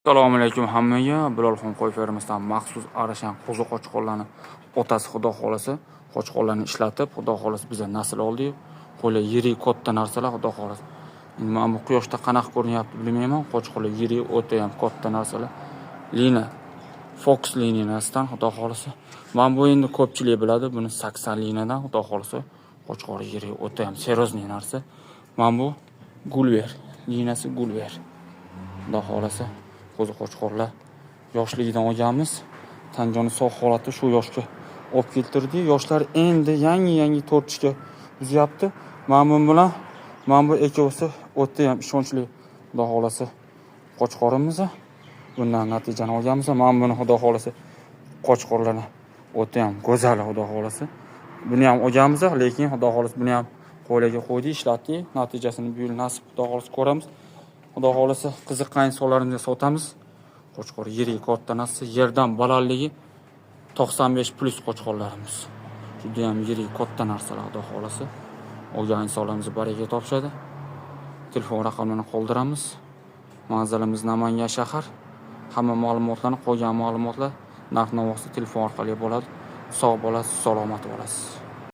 Assalomu alaykum hammaga. Bilolxon qo'y fermasidan maxsus arashan qo'zi qo'chqorlarni otasi xudo xolasa qo'chqorlarni ishlatib, xudo xolasa bizga nasl oldi. Qo'ylar yirik katta narsalar xudo xolasa. Endi men bu quyoshda qanaqa ko'rinyapti bilmayman. Qo'chqorlar yirik o'ta ham katta narsalar. Lina Fox liniyasidan xudo xolasa. Men bu endi ko'pchilik biladi, buni 80 liniyadan xudo xolasa qo'chqor yirik o'ta ham serozniy narsa. Men bu Gulver liniyasi Gulver. Xudo xolasa qo'zi qo'chqorlar yoshligidan olganmiz. Tanjoni sog' holati shu yoshga olib keltirdi. Yoshlar endi yangi tortishga uzyapti. Men bu ikkovsi o'ta ham ishonchli xudo xolasa qo'chqorimiz. Bundan natijani olganmiz. Men buni xudo xolasa qo'chqorlarni o'ta ham go'zal xudo xolasa. Buni ham olganmiz, lekin xudo xolasa buni ham qo'ylarga qo'ydik, ishlatdik. Natijasini bu yil nasib xudo xolasa ko'ramiz. Xudo xolasa qiziqqan insonlarimizga sotamiz. Qo'chqor yirik katta narsa, yerdan balandligi 95+ qo'chqorlarimiz. Juda ham yirik katta narsalar xudo xolasa. Olgan insonlarimizga baraka topishadi. Telefon raqamlarini qoldiramiz. Manzilimiz Namangan shahar. Hamma ma'lumotlarni, qolgan ma'lumotlar narx-navosi telefon orqali bo'ladi. Sog' bo'lasiz, salomat bo'lasiz.